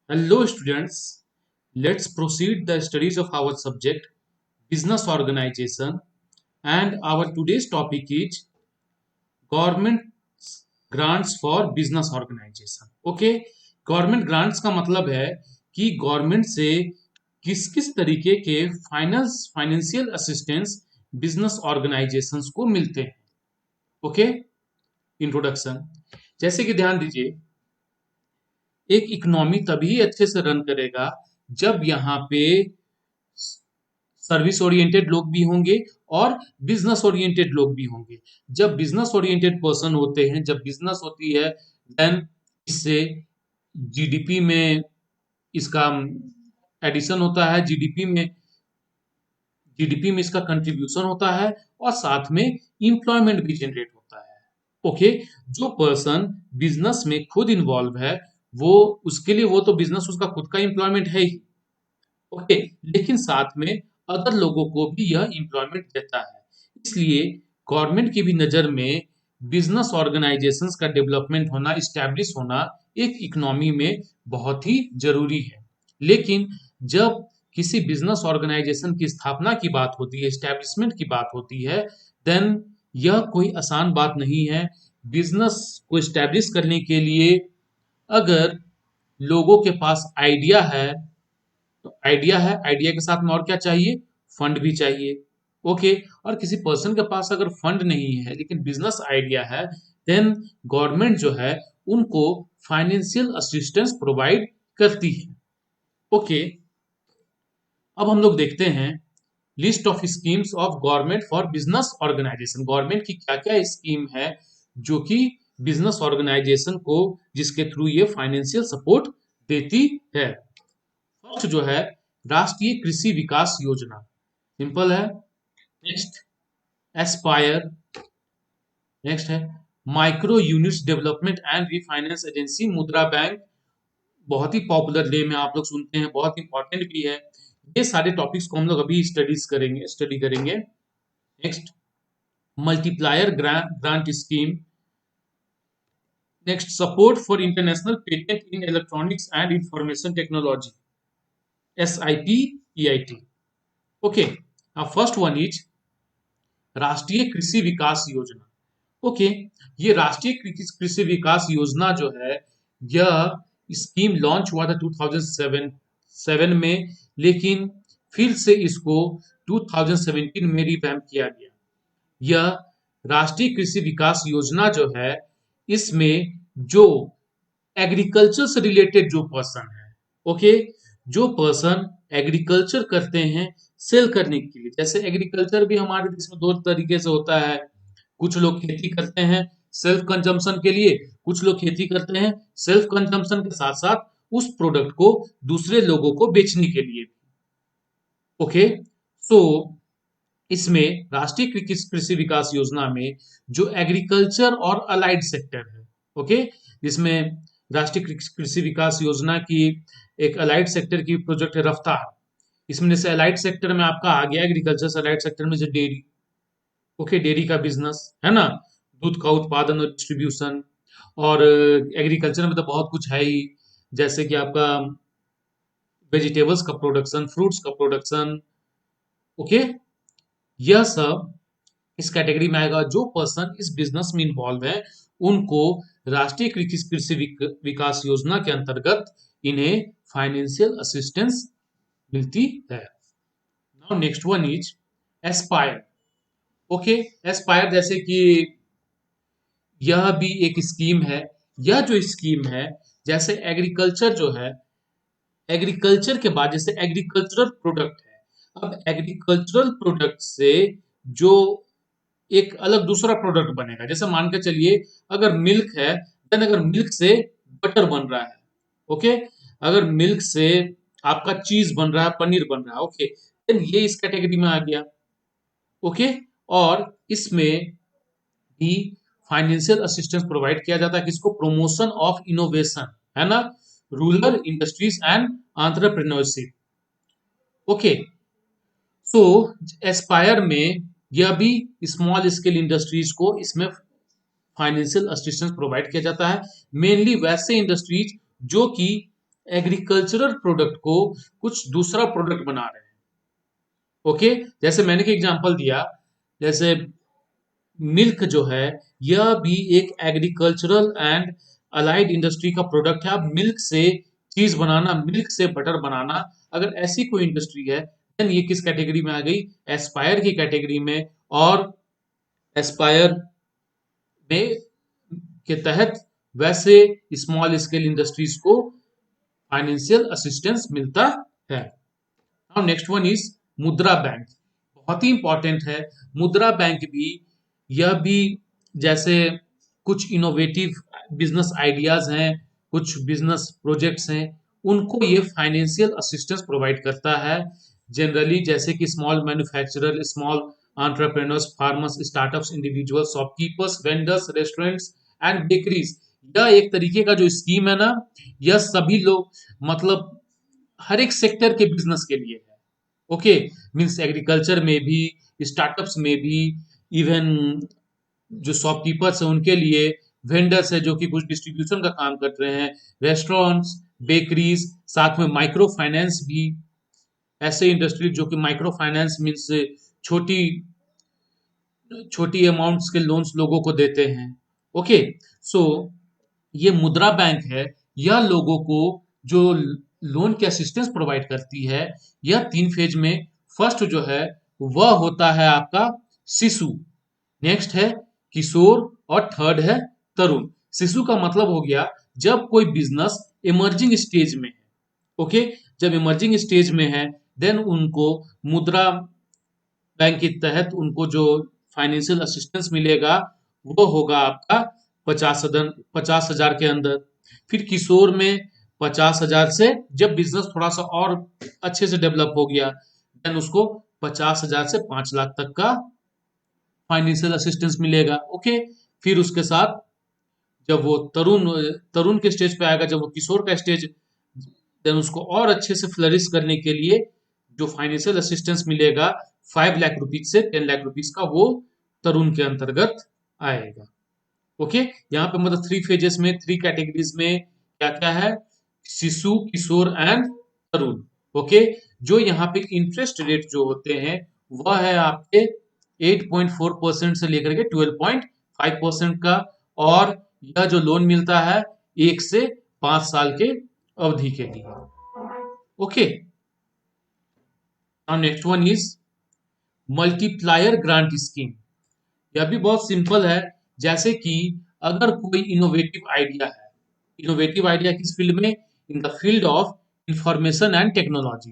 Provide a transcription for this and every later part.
Hello students, let's proceed the studies of our subject business organization, and our today's topic is government grants for business organization. Okay, government grants का मतलब है कि government से किस किस तरीके के फाइनेंशियल असिस्टेंस बिजनेस ऑर्गेनाइजेशंस को मिलते हैं। Okay, introduction. जैसे कि ध्यान दीजिए, एक इकोनॉमी तभी अच्छे से रन करेगा जब यहाँ पे सर्विस ओरिएंटेड लोग भी होंगे और बिजनेस ओरिएंटेड लोग भी होंगे। जब बिजनेस ओरिएंटेड पर्सन होते हैं, जब बिजनेस होती है, देन इससे जीडीपी में इसका एडिशन होता है, जीडीपी में इसका कंट्रीब्यूशन होता है और साथ में इंप्लॉयमेंट भी जनरेट होता है। ओके, जो पर्सन बिजनेस में खुद इन्वॉल्व है, वो उसके लिए वो तो बिजनेस उसका खुद का इंप्लॉयमेंट है ही। ओके, लेकिन साथ में अदर लोगों को भी यह एम्प्लॉयमेंट देता है। इसलिए गवर्नमेंट की भी नज़र में बिजनेस ऑर्गेनाइजेशंस का डेवलपमेंट होना, इस्टेब्लिश होना एक इकोनॉमी में बहुत ही जरूरी है। लेकिन जब किसी बिजनेस ऑर्गेनाइजेशन की स्थापना की बात होती है, इस्टेब्लिशमेंट की बात होती है, देन यह कोई आसान बात नहीं है। बिजनेस को इस्टेब्लिश करने के लिए अगर लोगों के पास आइडिया है, तो आइडिया है, आइडिया के साथ में और क्या चाहिए? फंड भी चाहिए। ओके, और किसी पर्सन के पास अगर फंड नहीं है लेकिन बिजनेस आइडिया है, देन गवर्नमेंट जो है उनको फाइनेंशियल असिस्टेंस प्रोवाइड करती है। ओके, अब हम लोग देखते हैं list of schemes of government for business organisation. Government की क्या क्या स्कीम है जो कि बिजनेस ऑर्गेनाइजेशन को, जिसके थ्रू ये फाइनेंशियल सपोर्ट देती है। फर्स्ट जो है, राष्ट्रीय कृषि विकास योजना, सिंपल है। Next, Aspire. नेक्स्ट है micro units development and refinance agency, मुद्रा बैंक। बहुत ही पॉपुलर नेम है, आप लोग सुनते हैं, बहुत इंपॉर्टेंट भी है। ये सारे टॉपिक्स को हम लोग अभी स्टडी करेंगे। Next, multiplier grant scheme. Next, support for international patent in electronics and information technology, SIP-EIT। Okay, first one is राष्ट्रीय कृषि विकास योजना। ओके, ये राष्ट्रीय कृषि विकास योजना जो है, यह स्कीम लॉन्च हुआ था 2007 में, लेकिन फिर से इसको 2017 में रिवैम्प किया गया। यह राष्ट्रीय कृषि विकास योजना जो है, इसमें जो एग्रीकल्चर से रिलेटेड जो पर्सन है, ओके, जो पर्सन एग्रीकल्चर करते हैं सेल करने के लिए, जैसे एग्रीकल्चर भी हमारे देश में दो तरीके से होता है। कुछ लोग खेती करते हैं सेल्फ कंजम्पशन के लिए, कुछ लोग खेती करते हैं सेल्फ कंजम्पशन के साथ साथ उस प्रोडक्ट को दूसरे लोगों को बेचने के लिए। ओके, सो इसमें राष्ट्रीय कृषि विकास योजना में जो एग्रीकल्चर और अलाइड सेक्टर है, ओके, जिसमें राष्ट्रीय कृषि विकास योजना की एक अलाइड सेक्टर की प्रोजेक्ट है रफ्तार। इसमें जैसे अलाइड सेक्टर में आपका आ गया एग्रीकल्चर से, अलाइड सेक्टर में जो डेयरी, ओके, डेयरी का बिजनेस है ना, दूध का उत्पादन और डिस्ट्रीब्यूशन। और एग्रीकल्चर में तो बहुत कुछ है ही, जैसे कि आपका वेजिटेबल्स का प्रोडक्शन, फ्रूट्स का प्रोडक्शन। ओके, यह सब इस कैटेगरी में आएगा। जो पर्सन इस बिजनेस में इन्वॉल्व है, उनको राष्ट्रीय कृषि विकास योजना के अंतर्गत इन्हें फाइनेंशियल असिस्टेंस मिलती है। Now next one is Aspire. Okay, Aspire जैसे कि यह भी एक स्कीम है। यह जो स्कीम है, जैसे एग्रीकल्चर जो है, एग्रीकल्चर के बाद जैसे एग्रीकल्चरल प्रोडक्ट है, अब एग्रीकल्चरल प्रोडक्ट से जो एक अलग दूसरा प्रोडक्ट बनेगा, जैसे मान के चलिए अगर मिल्क है, देन अगर मिल्क से बटर बन रहा है, ओके, अगर मिल्क से आपका चीज बन रहा है, पनीर बन रहा है, ओके, देन ये इस कैटेगरी में आ गया। ओके, और इसमें भी फाइनेंशियल असिस्टेंस प्रोवाइड किया जाता है, किसको? प्रमोशन ऑफ इनोवेशन, है ना, rural industries and entrepreneurship. Okay, so Aspire में यह भी स्मॉल स्केल इंडस्ट्रीज को इसमें फाइनेंशियल असिस्टेंस प्रोवाइड किया जाता है। मेनली वैसे इंडस्ट्रीज जो कि एग्रीकल्चरल प्रोडक्ट को कुछ दूसरा प्रोडक्ट बना रहे हैं। ओके, जैसे मैंने एक एग्जांपल दिया, जैसे मिल्क जो है, यह भी एक एग्रीकल्चरल एंड अलाइड इंडस्ट्री का प्रोडक्ट है। अब मिल्क से चीज बनाना, मिल्क से बटर बनाना, अगर ऐसी कोई इंडस्ट्री है, देन ये किस कैटेगरी में आ गई? एस्पायर की कैटेगरी में। और एस्पायर में के तहत वैसे स्मॉल स्केल इंडस्ट्रीज को फाइनेंशियल असिस्टेंस मिलता है। नाउ नेक्स्ट वन इज मुद्रा बैंक। बहुत ही इंपॉर्टेंट है मुद्रा बैंक भी। यह भी जैसे कुछ इनोवेटिव बिजनेस आइडियाज हैं, कुछ बिजनेस प्रोजेक्ट्स हैं, उनको ये फाइनेंशियल असिस्टेंस प्रोवाइड करता है। जनरली जैसे कि small manufacturer, small entrepreneurs, farmers, startups, individuals, shopkeepers, vendors, restaurants and bakeries. यह एक तरीके का जो स्कीम है ना, यह सभी लोग, मतलब हर एक सेक्टर के बिजनेस के लिए है। ओके, मीन्स एग्रीकल्चर में भी, स्टार्टअप्स में भी, इवन जो शॉपकीपर्स है उनके लिए, वेंडर्स है जो कि कुछ डिस्ट्रीब्यूशन का काम कर रहे हैं, रेस्टोरेंट्स, बेकरीज, साथ में माइक्रो फाइनेंस भी, ऐसे इंडस्ट्री जो कि माइक्रो फाइनेंस मीन्स छोटी छोटी अमाउंट्स के लोन्स लोगों को देते हैं। ओके, सो ये मुद्रा बैंक है, यह लोगों को जो लोन की असिस्टेंस प्रोवाइड करती है, यह 3 फेज में। फर्स्ट जो है वह होता है आपका शिशु, नेक्स्ट है किशोर और थर्ड है तरुण। शिशु का मतलब हो गया जब कोई बिजनेस इमर्जिंग स्टेज में है। ओके, जब इमर्जिंग स्टेज में है, देन उनको मुद्रा बैंक के तहत उनको जो फाइनेंशियल असिस्टेंस मिलेगा वो होगा आपका 50,000 के अंदर। फिर किशोर में 50,000 से, जब बिजनेस थोड़ा सा और अच्छे से डेवलप हो गया, देन उसको 50,000 से 5 लाख तक का फाइनेंशियल असिस्टेंस मिलेगा। ओके, फिर उसके साथ जब वो तरुण तरुण के स्टेज पे आएगा, जब वो किशोर का स्टेज, देन उसको और अच्छे से फ्लरिश करने के लिए जो फाइनेंशियल असिस्टेंस मिलेगा 5 लाख रुपीज से 10 लाख रुपीज का, वो तरुण के अंतर्गत आएगा। ओके, यहाँ पे मतलब 3 फेजेस में, 3 कैटेगरीज में क्या क्या है? शिशु, किशोर एंड तरुण। ओके, जो यहाँ पे इंटरेस्ट रेट जो होते हैं वह है आपके 8.4% से लेकर के 12.5% का। और यह जो लोन मिलता है 1 से 5 साल के अवधि के लिए। Okay, now next one is multiplier grant scheme. यह भी बहुत सिंपल है। जैसे कि अगर कोई इनोवेटिव आइडिया है, इनोवेटिव आइडिया किस फील्ड में? In the field of information and technology,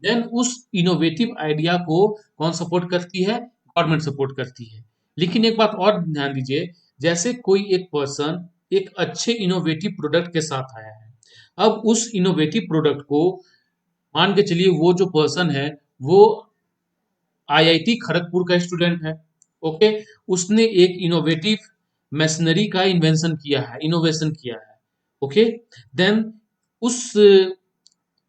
then उस इनोवेटिव आइडिया को कौन सपोर्ट करती है? गवर्नमेंट सपोर्ट करती है। लेकिन एक बात और ध्यान दीजिए, जैसे कोई एक पर्सन एक अच्छे इनोवेटिव प्रोडक्ट के साथ आया है, अब उस इनोवेटिव प्रोडक्ट को मान के चलिए वो जो पर्सन है वो आईआईटी खड़गपुर का स्टूडेंट है। ओके, उसने एक इनोवेटिव मशीनरी का इन्वेंशन किया है, इनोवेशन किया है। ओके, देन उस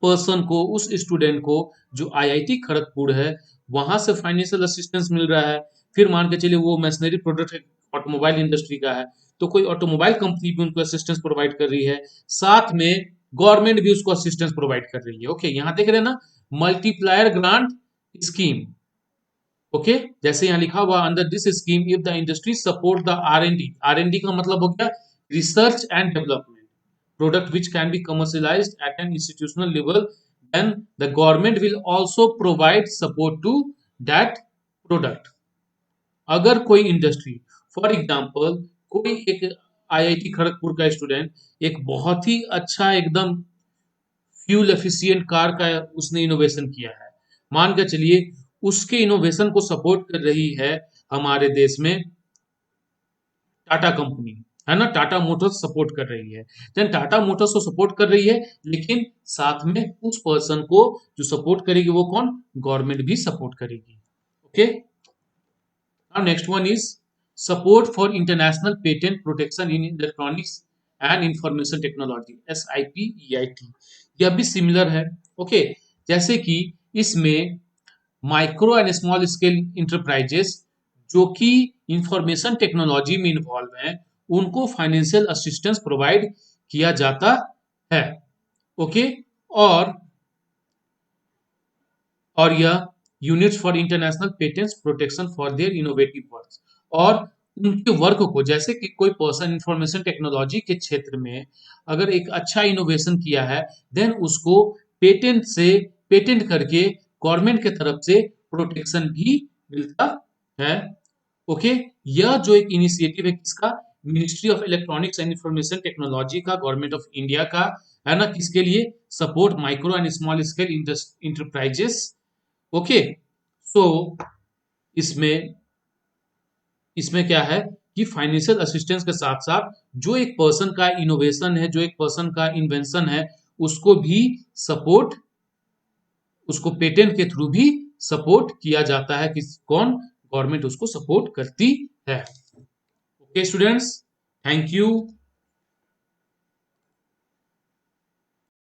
पर्सन को, उस स्टूडेंट को, जो आईआईटी खड़गपुर है वहां से फाइनेंशियल असिस्टेंस मिल रहा है। फिर मान के चलिए वो मशीनरी प्रोडक्ट ऑटोमोबाइल इंडस्ट्री का है, तो कोई ऑटोमोबाइल कंपनी भी उनको असिस्टेंस प्रोवाइड कर रही है, साथ में गवर्नमेंट भी उसको असिस्टेंस प्रोवाइड कर रही है। ओके, यहाँ देख रहे हैं ना, मल्टीप्लायर ग्रांट स्कीम। ओके, जैसे यहाँ लिखा हुआ, under this scheme if the industry support the R and D का मतलब हो गया research and development product which can be commercialised at an institutional level, then the government will also provide support to that product। अगर कोई industry, for example कोई एक IIT Kharagpur का student एक बहुत ही अच्छा एकदम फ्यूल एफिशिएंट कार का उसने इनोवेशन किया है, मान के चलिए उसके इनोवेशन को सपोर्ट कर रही है हमारे देश में टाटा कंपनी, है ना, टाटा मोटर्स सपोर्ट कर रही है। देन टाटा मोटर्स को सपोर्ट कर रही है, लेकिन साथ में उस पर्सन को जो सपोर्ट करेगी वो कौन? गवर्नमेंट भी सपोर्ट करेगी। Okay, now next one is support for international patent protection in electronics and information technology, SIPEIT। यह भी सिमिलर है। ओके, जैसे कि इसमें micro and small scale enterprises जो कि इंफॉर्मेशन टेक्नोलॉजी में इन्वॉल्व हैं, उनको फाइनेंशियल असिस्टेंस प्रोवाइड किया जाता है। ओके। और यह units for international patents protection for their innovative work, और उनके वर्क को, जैसे कि कोई पर्सन इंफॉर्मेशन टेक्नोलॉजी के क्षेत्र में अगर एक अच्छा इनोवेशन किया है, देन उसको पेटेंट करके गवर्नमेंट के तरफ से प्रोटेक्शन भी मिलता है। ओके। यह जो एक इनिशिएटिव है किसका, ministry of electronics and information technology का, गवर्नमेंट ऑफ इंडिया का, है ना, किसके लिए, support micro and small scale enterprises. Okay. So इसमें इसमें क्या है कि फाइनेंशियल असिस्टेंस के साथ साथ जो एक पर्सन का इनोवेशन है, जो एक पर्सन का इन्वेंशन है, उसको भी सपोर्ट, उसको पेटेंट के थ्रू भी सपोर्ट किया जाता है। किस कौन, गवर्नमेंट उसको सपोर्ट करती है। Okay students, thank you.